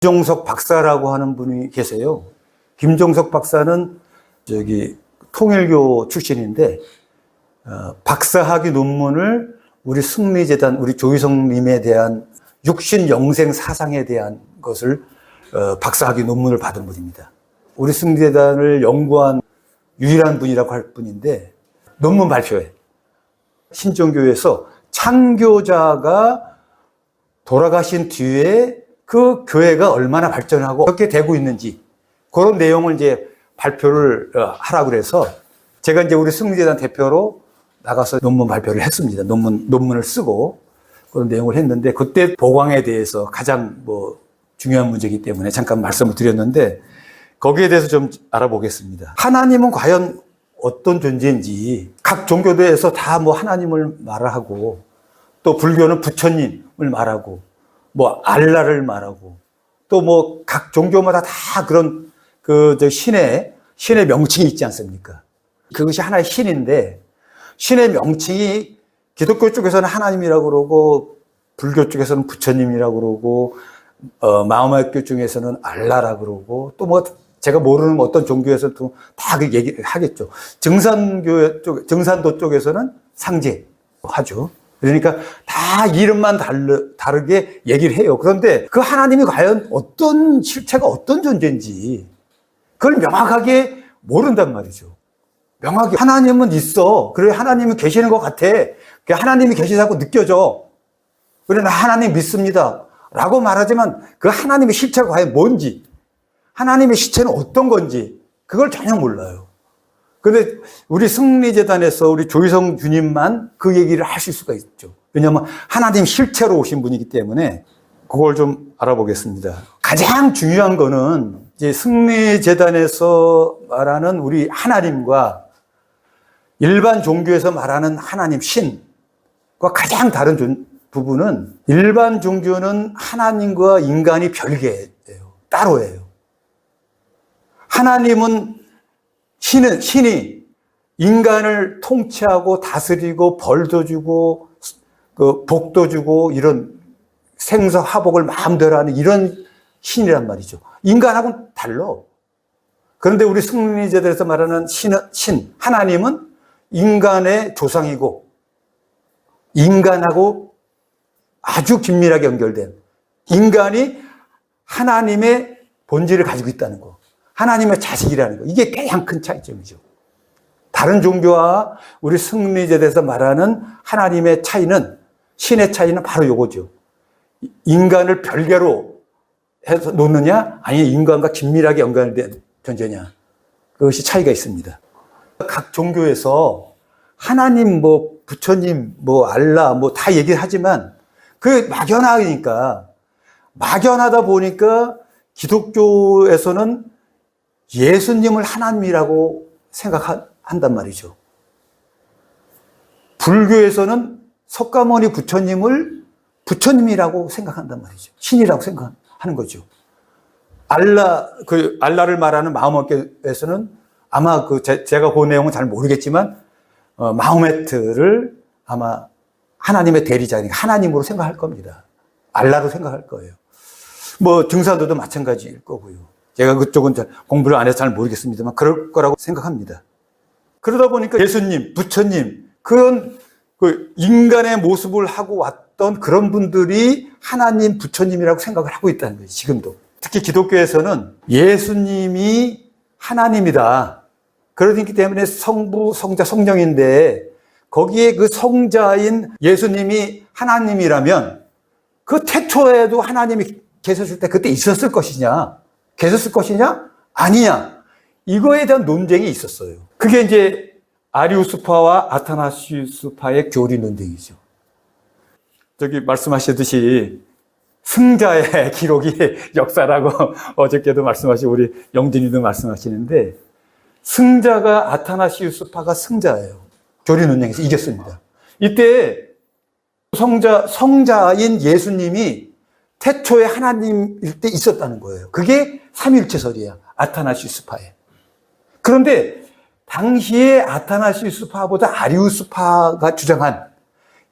김종석 박사라고 하는 분이 계세요. 김종석 박사는 통일교 출신인데 박사학위 논문을 우리 승리재단, 우리 조희성님에 대한 육신 영생 사상에 대한 것을 박사학위 논문을 받은 분입니다. 우리 승리재단을 연구한 유일한 분이라고 할 뿐인데 논문 발표회 신정교회에서 창교자가 돌아가신 뒤에 그 교회가 얼마나 발전하고 어떻게 되고 있는지 그런 내용을 이제 발표를 하라고 그래서 제가 이제 우리 승리재단 대표로 나가서 논문 발표를 했습니다. 논문을 쓰고 그런 내용을 했는데 그때 보광에 대해서 가장 중요한 문제이기 때문에 잠깐 말씀을 드렸는데 거기에 대해서 좀 알아보겠습니다. 하나님은 과연 어떤 존재인지 각 종교들에서 다 하나님을 말하고 또 불교는 부처님을 말하고 알라를 말하고 또 각 종교마다 다 그런 신의 명칭이 있지 않습니까? 그것이 하나의 신인데 신의 명칭이 기독교 쪽에서는 하나님이라고 그러고 불교 쪽에서는 부처님이라고 그러고 마오마이교 중에서는 알라라고 그러고 또 제가 모르는 어떤 종교에서도 다 그 얘기를 하겠죠. 증산도 쪽에서는 상제 하죠. 그러니까 다 이름만 다르게 얘기를 해요. 그런데 그 하나님이 과연 어떤 실체가 어떤 존재인지 그걸 명확하게 모른단 말이죠. 명확히 하나님은 있어. 그래 하나님은 계시는 것 같아. 하나님이 계시다고 느껴져. 그래 나 하나님 믿습니다. 라고 말하지만 그 하나님의 실체가 과연 뭔지 하나님의 실체는 어떤 건지 그걸 전혀 몰라요. 그런데 우리 승리재단에서 우리 조희성 주님만 그 얘기를 하실 수가 있죠. 왜냐하면 하나님 실체로 오신 분이기 때문에 그걸 좀 알아보겠습니다. 가장 중요한 거는 이제 승리재단에서 말하는 우리 하나님과 일반 종교에서 말하는 하나님 신과 가장 다른 부분은 일반 종교는 하나님과 인간이 별개예요. 따로예요. 하나님은 신이 인간을 통치하고 다스리고 벌도 주고 복도 주고 이런 생사화복을 마음대로 하는 이런 신이란 말이죠. 인간하고는 달라. 그런데 우리 승리재단에서 말하는 하나님은 인간의 조상이고 인간하고 아주 긴밀하게 연결된 인간이 하나님의 본질을 가지고 있다는 거. 하나님의 자식이라는 거. 이게 가장 큰 차이점이죠. 다른 종교와 우리 승리재단에서 말하는 하나님의 차이는 신의 차이는 바로 이거죠. 인간을 별개로 해서 놓느냐 아니면 인간과 긴밀하게 연관된 존재냐. 그것이 차이가 있습니다. 각 종교에서 하나님 부처님 알라 다 얘기하지만 그게 막연하다 보니까 기독교에서는 예수님을 하나님이라고 생각한단 말이죠. 불교에서는 석가모니 부처님을 부처님이라고 생각한단 말이죠. 신이라고 생각하는 거죠. 알라를 말하는 마호메트에서는 아마 제가 그 내용은 잘 모르겠지만 마호메트를 아마 하나님의 대리자니까 하나님으로 생각할 겁니다. 알라로 생각할 거예요. 증산도도 마찬가지일 거고요. 제가 그쪽은 공부를 안 해서 잘 모르겠습니다만 그럴 거라고 생각합니다. 그러다 보니까 예수님, 부처님 그런 인간의 모습을 하고 왔던 그런 분들이 하나님, 부처님이라고 생각을 하고 있다는 거예요. 지금도. 특히 기독교에서는 예수님이 하나님이다. 그러기 때문에 성부, 성자, 성령인데 거기에 그 성자인 예수님이 하나님이라면 그 태초에도 하나님이 계셨을 때 그때 있었을 것이냐? 계셨을 것이냐? 아니냐? 이거에 대한 논쟁이 있었어요. 그게 이제 아리우스파와 아타나시우스파의 교리 논쟁이죠. 말씀하셨듯이 승자의 기록이 역사라고 어저께도 말씀하신 우리 영진이도 말씀하시는데 승자가 아타나시우스파가 승자예요. 교리 논쟁에서 이겼습니다. 이때 성자인 예수님이 태초에 하나님일 때 있었다는 거예요. 그게 삼위일체설이에요. 아타나시우스파에. 그런데 당시에 아타나시우스파보다 아리우스파가 주장한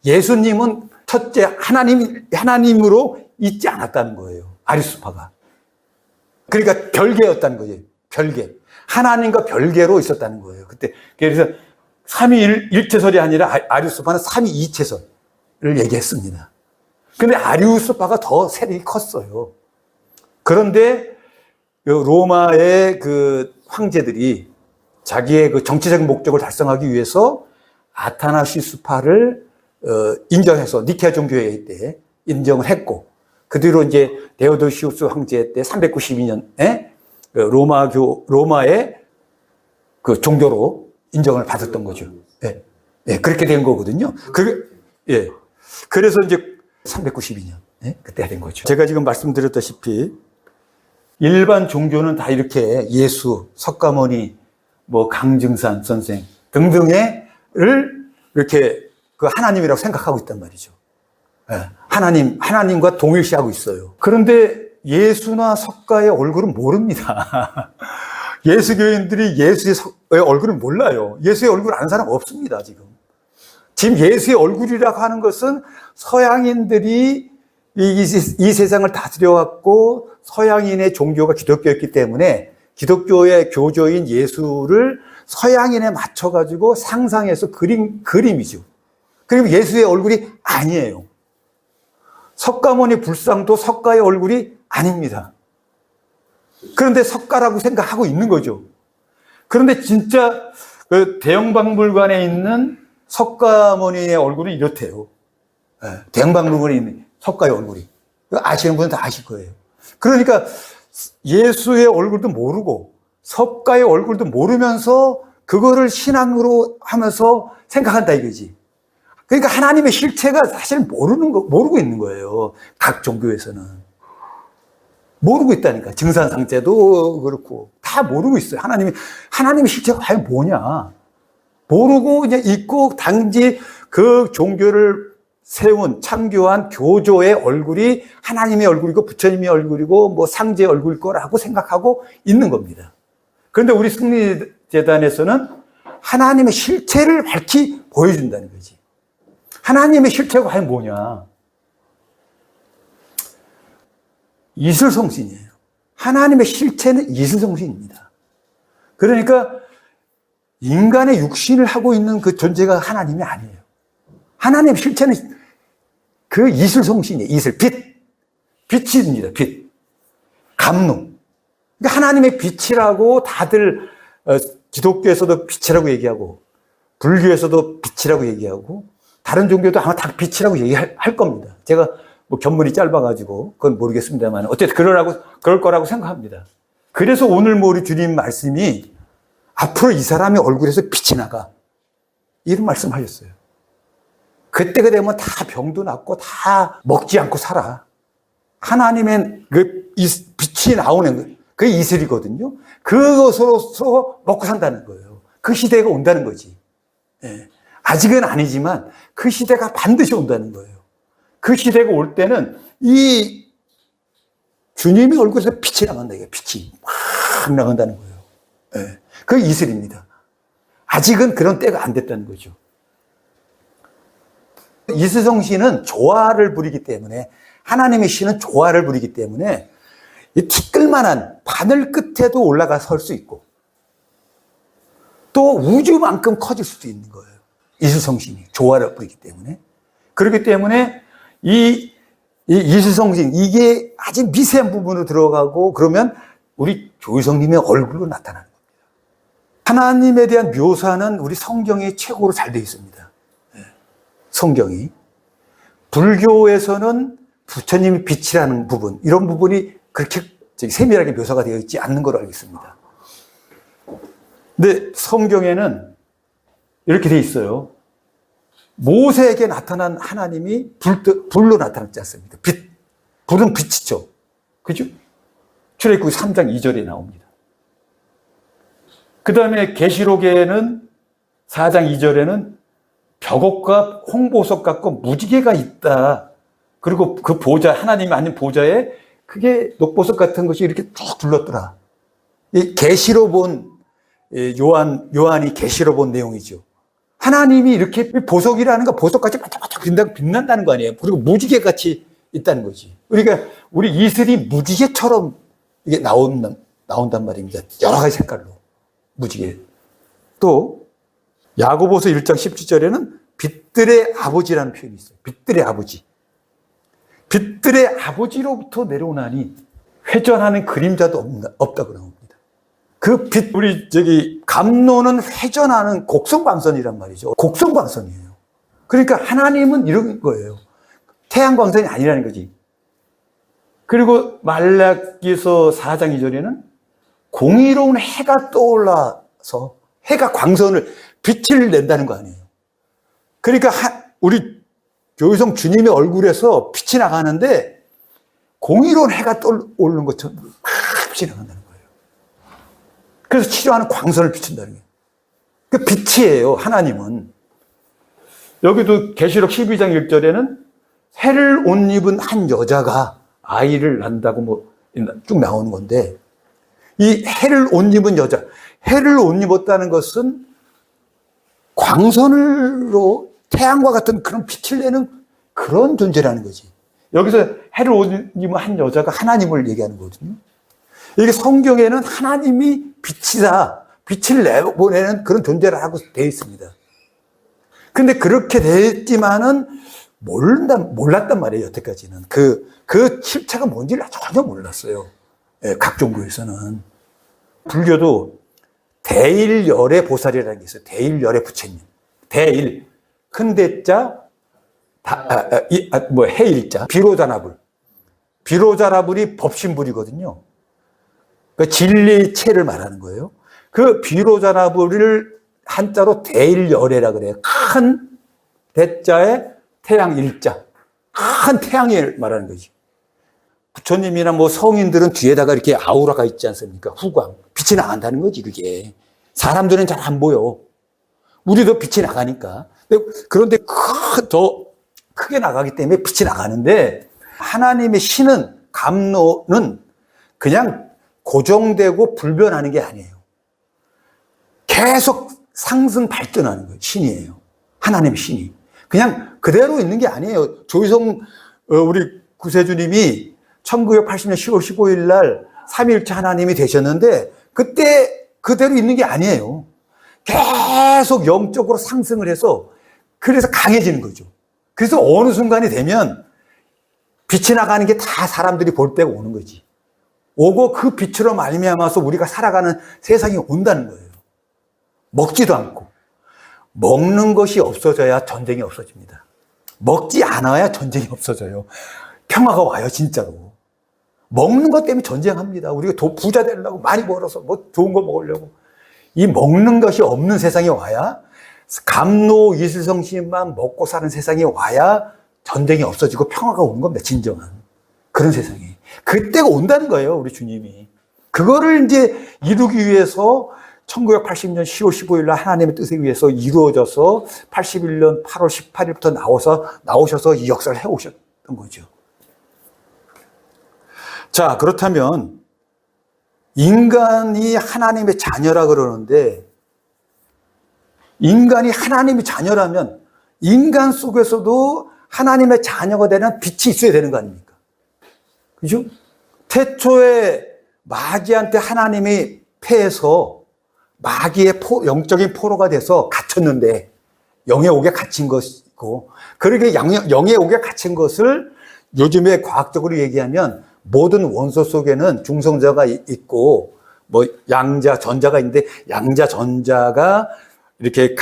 예수님은 첫째 하나님으로 있지 않았다는 거예요. 아리우스파가. 그러니까 별개였다는 거예요. 별개. 하나님과 별개로 있었다는 거예요. 그때. 그래서 삼위일체설이 아니라 아리우스파는 삼위이체설을 얘기했습니다. 근데 아리우스파가 더 세력이 컸어요. 그런데 로마의 그 황제들이 자기의 그 정치적 목적을 달성하기 위해서 아타나시스파를 인정해서 니케아 종교회의 때 인정을 했고, 그 뒤로 이제 데오도시우스 황제 때 392년에 로마의 그 종교로 인정을 받았던 거죠. 예. 예, 그렇게 된 거거든요. 예. 그래서 이제 392년, 예? 그때 된 거죠. 제가 지금 말씀드렸다시피 일반 종교는 다 이렇게 예수, 석가모니, 뭐 강증산 선생 등등을 이렇게 그 하나님이라고 생각하고 있단 말이죠. 예. 하나님과 동일시하고 있어요. 그런데 예수나 석가의 얼굴은 모릅니다. 예수교인들이 예수의 얼굴을 몰라요. 예수의 얼굴 아는 사람 없습니다, 지금. 지금 예수의 얼굴이라고 하는 것은 서양인들이 이 세상을 다스려왔고 서양인의 종교가 기독교였기 때문에 기독교의 교조인 예수를 서양인에 맞춰가지고 상상해서 그린 그림이죠. 그리고 예수의 얼굴이 아니에요. 석가모니 불상도 석가의 얼굴이 아닙니다. 그런데 석가라고 생각하고 있는 거죠. 그런데 진짜 그 대형박물관에 있는 석가모니의 얼굴은 이렇대요. 네, 대형박물관에 있는 석가의 얼굴이. 아시는 분은 다 아실 거예요. 그러니까 예수의 얼굴도 모르고 석가의 얼굴도 모르면서 그거를 신앙으로 하면서 생각한다 이거지. 그러니까 하나님의 실체가 사실 모르고 있는 거예요. 각 종교에서는. 모르고 있다니까. 증산상제도 그렇고. 다 모르고 있어요. 하나님의 실체가 과연 뭐냐. 모르고 그냥 있고 단지 그 종교를 세운, 참교한 교조의 얼굴이 하나님의 얼굴이고 부처님의 얼굴이고 뭐 상제의 얼굴일 거라고 생각하고 있는 겁니다. 그런데 우리 승리재단에서는 하나님의 실체를 밝히 보여준다는 거지. 하나님의 실체가 과연 뭐냐? 이슬성신이에요. 하나님의 실체는 이슬성신입니다. 그러니까 인간의 육신을 하고 있는 그 존재가 하나님이 아니에요. 하나님의 실체는 그 이슬성신이에요. 이슬, 빛입니다. 빛. 감능. 그러니까 하나님의 빛이라고 다들 기독교에서도 빛이라고 얘기하고 불교에서도 빛이라고 얘기하고 다른 종교도 아마 다 빛이라고 얘기할 겁니다. 제가 뭐 견문이 짧아가지고 그건 모르겠습니다만 어쨌든 그럴 거라고 생각합니다. 그래서 오늘 우리 주님 말씀이 앞으로 이 사람의 얼굴에서 빛이 나가 이런 말씀하셨어요. 그때가 되면 다 병도 낫고 다 먹지 않고 살아. 하나님의 그 빛이 나오는 그 이슬이거든요. 그것으로서 먹고 산다는 거예요. 그 시대가 온다는 거지. 예. 아직은 아니지만 그 시대가 반드시 온다는 거예요. 그 시대가 올 때는 이 주님의 얼굴에서 빛이 나간다. 이게 빛이 막 나간다는 거예요. 예. 그 이슬입니다. 아직은 그런 때가 안 됐다는 거죠. 이슬성신은 조화를 부리기 때문에 하나님의 신은 조화를 부리기 때문에 이 티끌만한 바늘 끝에도 올라가 설 수 있고 또 우주만큼 커질 수도 있는 거예요. 이슬성신이 조화를 부리기 때문에. 그렇기 때문에 이 이슬성신 이게 아주 미세한 부분으로 들어가고 그러면 우리 조이성님의 얼굴로 나타나는 겁니다. 하나님에 대한 묘사는 우리 성경이 최고로 잘 되어 있습니다. 성경이. 불교에서는 부처님이 빛이라는 부분, 이런 부분이 그렇게 세밀하게 묘사가 되어 있지 않는 걸로 알고 있습니다. 근데 성경에는 이렇게 되어 있어요. 모세에게 나타난 하나님이 불로 나타났지 않습니까? 빛. 불은 빛이죠. 그죠? 출애굽기 3장 2절에 나옵니다. 그 다음에 계시록에는 4장 2절에는 벽옥과 홍보석 같고 무지개가 있다. 그리고 그 보좌, 하나님이 앉은 보좌에 그게 녹보석 같은 것이 이렇게 쭉 둘렀더라. 이 계시로 본 요한이 계시로 본 내용이죠. 하나님이 이렇게 보석이라는 거 보석같이 바짝바짝 빛난다는 거 아니에요. 그리고 무지개같이 있다는 거지. 그러니까 우리 이슬이 무지개처럼 이게 나온단 말입니다. 여러 가지 색깔로. 무지개. 또, 야고보서 1장 17절에는 빛들의 아버지라는 표현이 있어요. 빛들의 아버지. 빛들의 아버지로부터 내려오나니 회전하는 그림자도 없다고 나옵니다. 그 빛, 감노는 회전하는 곡성광선이란 말이죠. 곡성광선이에요. 그러니까 하나님은 이런 거예요. 태양광선이 아니라는 거지. 그리고 말라기서 4장 2절에는 공의로운 해가 떠올라서 해가 광선을, 빛을 낸다는 거 아니에요. 그러니까 우리 교회성 주님의 얼굴에서 빛이 나가는데 공의로운 해가 떠오르는 것처럼 막 빛이 나간다는 거예요. 그래서 치료하는 광선을 비춘다는 거예요. 그 빛이에요, 하나님은. 여기도 계시록 12장 1절에는 해를 옷 입은 한 여자가 아이를 낳는다고 쭉 나오는 건데, 이 해를 옷 입은 여자, 해를 옷 입었다는 것은 광선으로 태양과 같은 그런 빛을 내는 그런 존재라는 거지. 여기서 해를 옷 입은 한 여자가 하나님을 얘기하는 거거든요. 이게 성경에는 하나님이 빛이다, 빛을 내보내는 그런 존재라고 되어 있습니다. 근데 그렇게 됐지만은 몰랐단 말이에요, 여태까지는. 그 실체가 뭔지를 전혀 몰랐어요. 예, 각 종교에서는. 불교도 대일열의 보살이라는 게 있어요. 대일열의 부처님. 대일. 큰 대자, 해일자. 비로자나불. 비로자나불이 법신불이거든요. 그 진리의 체를 말하는 거예요. 그 비로자나불을 한자로 대일열애라 그래요. 큰 대자에 태양 일자. 큰 태양을 말하는 거지. 부처님이나 성인들은 뒤에다가 이렇게 아우라가 있지 않습니까? 후광. 빛이 나간다는 거지, 그게. 사람들은 잘 안 보여. 우리도 빛이 나가니까. 그런데 더 크게 나가기 때문에 빛이 나가는데, 하나님의 신은, 감노는 그냥 고정되고 불변하는 게 아니에요. 계속 상승 발전하는 거예요. 신이에요. 하나님의 신이. 그냥 그대로 있는 게 아니에요. 조희성 우리 구세주님이 1980년 10월 15일 날 삼위일체 하나님이 되셨는데 그때 그대로 있는 게 아니에요. 계속 영적으로 상승을 해서 그래서 강해지는 거죠. 그래서 어느 순간이 되면 빛이 나가는 게 다 사람들이 볼 때가 오는 거지. 오고 그 빛으로 말미암아서 우리가 살아가는 세상이 온다는 거예요. 먹지도 않고. 먹는 것이 없어져야 전쟁이 없어집니다. 먹지 않아야 전쟁이 없어져요. 평화가 와요, 진짜로. 먹는 것 때문에 전쟁합니다. 우리가 부자 되려고 많이 벌어서 좋은 거 먹으려고. 이 먹는 것이 없는 세상이 와야, 감노 이슬성심만 먹고 사는 세상이 와야 전쟁이 없어지고 평화가 오는 겁니다. 진정한. 그런 세상이. 그때가 온다는 거예요, 우리 주님이. 그거를 이제 이루기 위해서 1980년 10월 15일 날 하나님의 뜻에 의해서 이루어져서 81년 8월 18일부터 나오셔서 이 역사를 해오셨던 거죠. 자, 그렇다면 인간이 하나님의 자녀라 그러는데, 인간이 하나님의 자녀라면 인간 속에서도 하나님의 자녀가 되는 빛이 있어야 되는 거 아닙니까? 그죠? 태초에 마귀한테 하나님이 패해서 마귀의 영적인 포로가 돼서 갇혔는데, 영의 옥에 갇힌 것이고, 그렇게 영의 옥에 갇힌 것을 요즘에 과학적으로 얘기하면 모든 원소 속에는 중성자가 있고, 양자, 전자가 있는데, 양자, 전자가 이렇게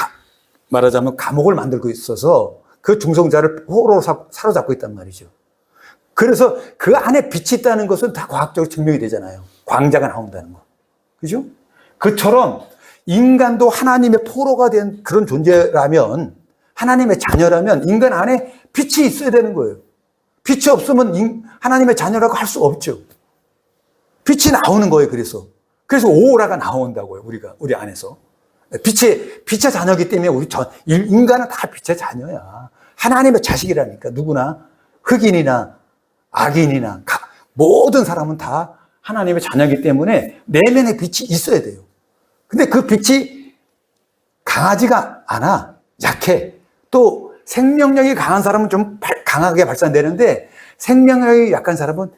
말하자면 감옥을 만들고 있어서 그 중성자를 포로로 사로잡고 있단 말이죠. 그래서 그 안에 빛이 있다는 것은 다 과학적으로 증명이 되잖아요. 광자가 나온다는 거. 그죠? 그처럼 인간도 하나님의 포로가 된 그런 존재라면, 하나님의 자녀라면 인간 안에 빛이 있어야 되는 거예요. 빛이 없으면 하나님의 자녀라고 할 수가 없죠. 빛이 나오는 거예요, 그래서 오라가 나온다고요, 우리 안에서. 빛의 자녀이기 때문에 인간은 다 빛의 자녀야. 하나님의 자식이라니까. 누구나, 흑인이나 악인이나 모든 사람은 다 하나님의 자녀이기 때문에 내면에 빛이 있어야 돼요. 근데 그 빛이 강하지가 않아. 약해. 또 생명력이 강한 사람은 좀 강하게 발산되는데, 생명력이 약한 사람은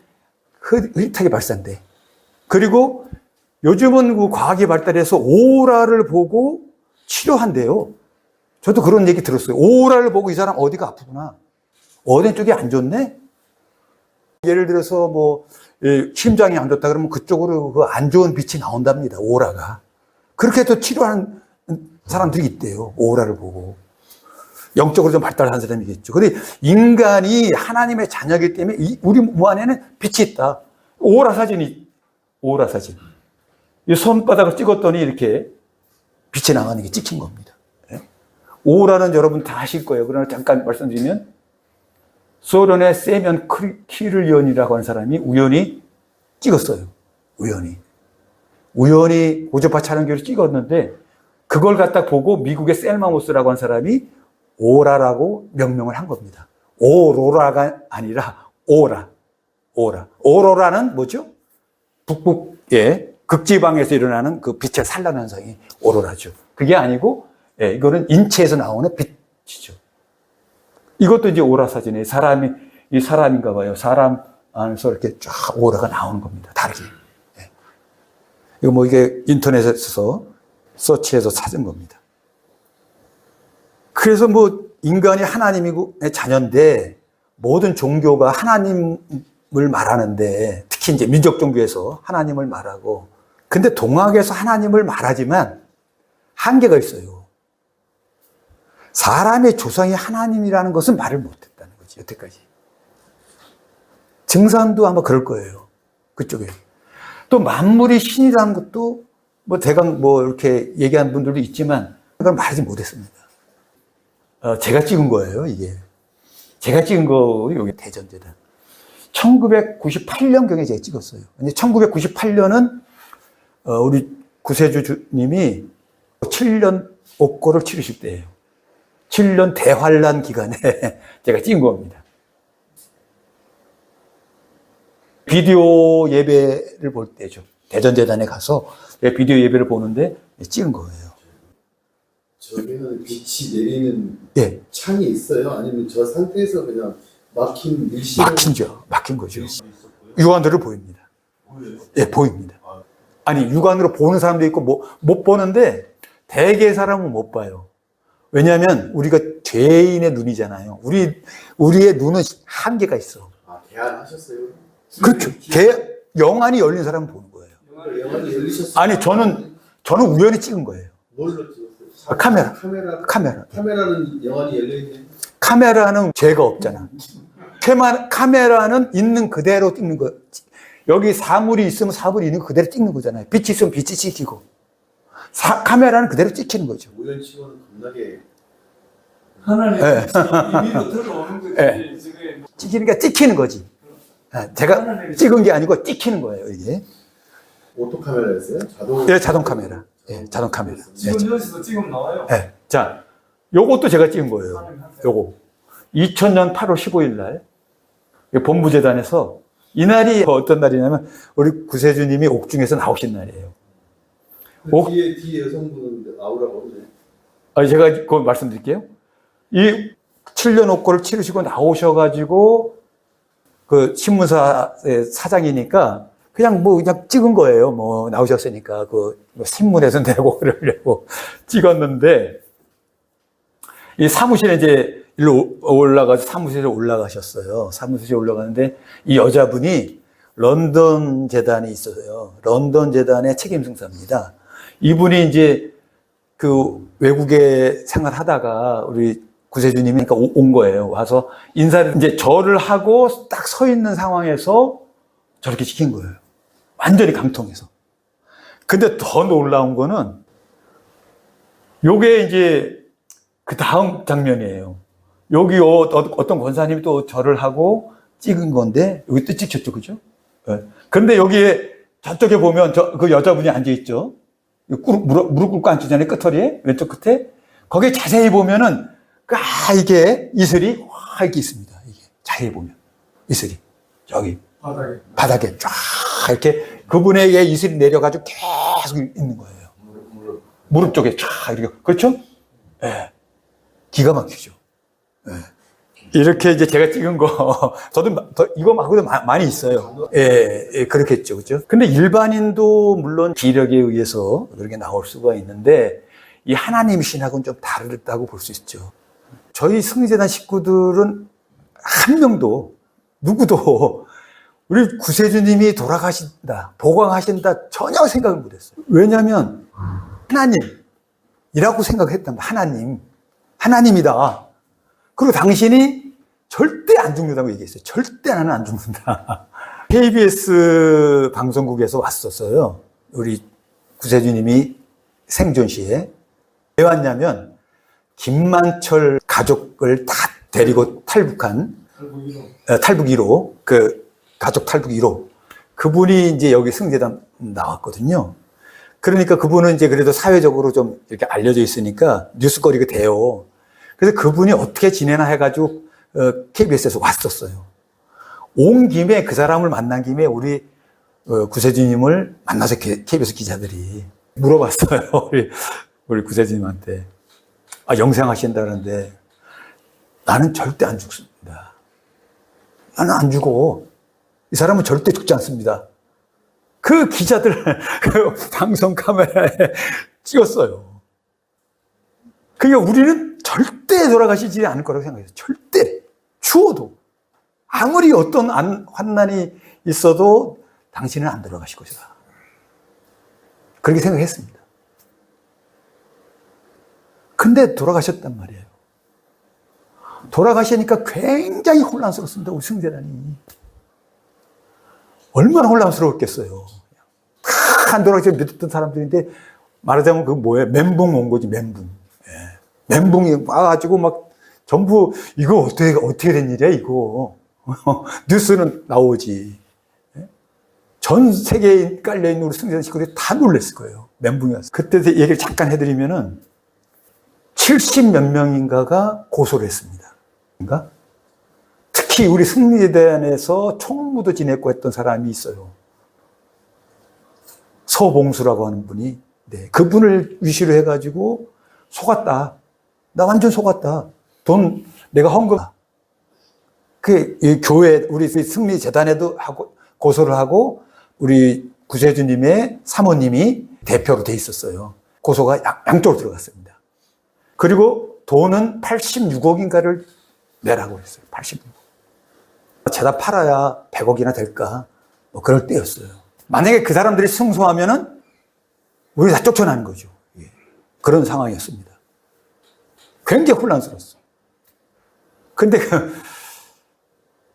흐릿하게 발산돼. 그리고 요즘은 그 과학이 발달해서 오라를 보고 치료한대요. 저도 그런 얘기 들었어요. 오라를 보고 이 사람 어디가 아프구나. 어디 쪽이 안 좋네? 예를 들어서 뭐 심장이 안 좋다 그러면 그쪽으로 그 안 좋은 빛이 나온답니다. 오라가. 그렇게 해서 치료하는 사람들이 있대요. 오라를 보고. 영적으로 좀 발달한 사람이겠죠. 근데 인간이 하나님의 자녀이기 때문에 우리 몸 안에는 빛이 있다. 오라 사진. 이 손바닥을 찍었더니 이렇게 빛이 나가는 게 찍힌 겁니다. 오라는 여러분 다 아실 거예요. 그러나 잠깐 말씀드리면 소련의 세면 키를리언이라고 하는 사람이 우연히 찍었어요. 우연히 고주파 촬영기로 찍었는데 그걸 갖다 보고 미국의 셀마모스라고 하는 사람이 오라라고 명명을 한 겁니다. 오로라가 아니라 오라. 오로라는 뭐죠? 북극의 극지방에서 일어나는 그 빛의 산란 현상이 오로라죠. 그게 아니고 이거는 인체에서 나오는 빛이죠. 이것도 이제 오라 사진이에요. 이 사람인가 봐요. 사람 안에서 이렇게 쫙 오라가 나오는 겁니다. 다르게. 이거 뭐 이게 인터넷에서 서치해서 찾은 겁니다. 그래서 뭐 인간이 하나님의 자녀인데 모든 종교가 하나님을 말하는데 특히 이제 민족 종교에서 하나님을 말하고 근데 동학에서 하나님을 말하지만 한계가 있어요. 사람의 조상이 하나님이라는 것은 말을 못했다는 거지, 여태까지. 증산도 아마 그럴 거예요. 그쪽에. 또 만물이 신이라는 것도 뭐 대강 뭐 이렇게 얘기하는 분들도 있지만 그걸 말하지 못했습니다. 제가 찍은 거예요, 이게. 제가 찍은 거, 여기 대전제단. 1998년경에 제가 찍었어요. 1998년은 우리 구세주 주님이 7년 옥고를 치르실 때예요. 7년 대환란 기간에 제가 찍은 겁니다. 비디오 예배를 볼 때죠. 대전재단에 가서 비디오 예배를 보는데 찍은 거예요. 저기는 빛이 내리는 창이 있어요? 아니면 저 상태에서 그냥 막힌 밀실? 막힌 거죠. 육안으로 보입니다. 보입니다. 아니, 육안으로 보는 사람도 있고 못 보는데 대개 사람은 못 봐요. 왜냐하면 우리가 죄인의 눈이잖아요. 우리의 눈은 한계가 있어. 개안하셨어요? 그렇죠. 영안이 열린 사람은 보는 거예요. 영안이 열리셨어요? 아니, 저는 우연히 찍은 거예요. 뭘로 찍었어요? 카메라는 영안이 열려있네. 카메라는 죄가 없잖아. 카메라는 있는 그대로 찍는 거. 여기 사물이 있으면 사물이 있는 거 그대로 찍는 거잖아요. 빛이 있으면 빛이 찍히고. 카메라는 그대로 찍히는 거죠. 우연치고는 겁나게. 하나님의 이미로 들어오는 거지. 찍히니까 찍히는 거지. 제가 찍은 게 아니고 찍히는 거예요, 이게. 오토 카메라였어요? 자동 카메라. 자동 카메라. 지금 여기서도 찍으면 나와요. 자, 요것도 제가 찍은 거예요. 요거. 2000년 8월 15일 날 본부재단에서 이날이 어떤 날이냐면 우리 구세주님이 옥중에서 나오신 날이에요. 뒤에 여성분은 아우라가 없네. 제가 그거 말씀드릴게요. 이 7년 옥고를 치르시고 나오셔가지고 그 신문사의 사장이니까 그냥 찍은 거예요. 나오셨으니까 신문에서 내고 그러려고 찍었는데 이 사무실에 이제 일로 올라가서 사무실에 올라가셨어요. 사무실에 올라가는데 이 여자분이 런던 재단이 있어요. 런던 재단의 책임승사입니다. 이분이 이제 그 외국에 생활하다가 우리 구세주님이 온 거예요. 와서 인사를 이제 절을 하고 딱 서 있는 상황에서 저렇게 시킨 거예요. 완전히 감통해서. 근데 더 놀라운 거는 요게 이제 그 다음 장면이에요. 여기 어떤 권사님이 또 절을 하고 찍은 건데 여기 또 찍혔죠, 그죠? 그런데 여기에 저쪽에 보면 그 여자분이 앉아있죠. 무릎 꿇고 앉잖아요, 끝허리에 왼쪽 끝에. 거기에 자세히 보면은 이게 이슬이 이렇게 있습니다. 이게 자세히 보면 이슬이 여기 바닥에 쫙 이렇게 그분에게 이슬이 내려가지고 계속 있는 거예요. 무릎 쪽에 쫙 이렇게. 그렇죠? 기가 막히죠. 이렇게 이제 제가 찍은 거, 저도 이거 말고도 많이 있어요. 예, 그렇겠죠. 그죠? 근데 일반인도 물론 기력에 의해서 그렇게 나올 수가 있는데, 이 하나님 신학은 좀 다르다고 볼 수 있죠. 저희 승리재단 식구들은 한 명도, 누구도 우리 구세주님이 돌아가신다, 보강하신다, 전혀 생각을 못 했어요. 왜냐하면, 하나님이라고 생각했단 말이에요. 하나님이다. 그리고 당신이 절대 안 죽는다고 얘기했어요. 절대 나는 안 죽는다. KBS 방송국에서 왔었어요. 우리 구세주님이 생존 시에. 왜 왔냐면, 김만철 가족을 다 데리고 탈북한, 탈북 1호, 그 가족 탈북 1호. 그분이 이제 여기 승재단 나왔거든요. 그러니까 그분은 이제 그래도 사회적으로 좀 이렇게 알려져 있으니까 뉴스거리가 돼요. 그래서 그분이 어떻게 지내나 해가지고 KBS에서 왔었어요. 온 김에 그 사람을 만난 김에 우리 구세주님을 만나서 KBS 기자들이 물어봤어요. 우리 구세주님한테. 아, 영생하신다는데 나는 절대 안 죽습니다. 나는 안 죽어. 이 사람은 절대 죽지 않습니다. 그 기자들 그 방송 카메라에 찍었어요. 그러니까 우리는 절대 돌아가시지 않을 거라고 생각해요. 절대. 추워도. 아무리 어떤 환난이 있어도 당신은 안 돌아가실 것이다. 그렇게 생각했습니다. 근데 돌아가셨단 말이에요. 돌아가시니까 굉장히 혼란스럽습니다. 우리 승재단이. 얼마나 혼란스러웠겠어요. 안 돌아가시고 믿었던 사람들인데 말하자면 그 뭐예요? 멘붕 온 거지, 멘붕. 예. 멘붕이 와가지고 막 전부 이거 어떻게 된 일이야, 이거. 뉴스는 나오지. 예? 전 세계에 깔려있는 우리 승재단 식구들이 다 놀랐을 거예요. 멘붕이 와서. 그때 얘기를 잠깐 해드리면은 70몇 명인가가 고소를 했습니다. 그러니까 특히 우리 승리대단에서 총무도 지냈고 했던 사람이 있어요. 서봉수라고 하는 분이. 네, 그분을 위시로 해가지고 속았다. 나 완전 속았다. 돈 내가 헌금. 이 교회 우리 승리재단에도 하고 고소를 하고 우리 구세주님의 사모님이 대표로 돼 있었어요. 고소가 양쪽으로 들어갔습니다. 그리고 돈은 86억인가를 내라고 했어요. 86억. 죄다 팔아야 100억이나 될까? 뭐 그럴 때였어요. 만약에 그 사람들이 승소하면은 우리 다 쫓겨나는 거죠. 예. 그런 상황이었습니다. 굉장히 혼란스러웠어요. 근데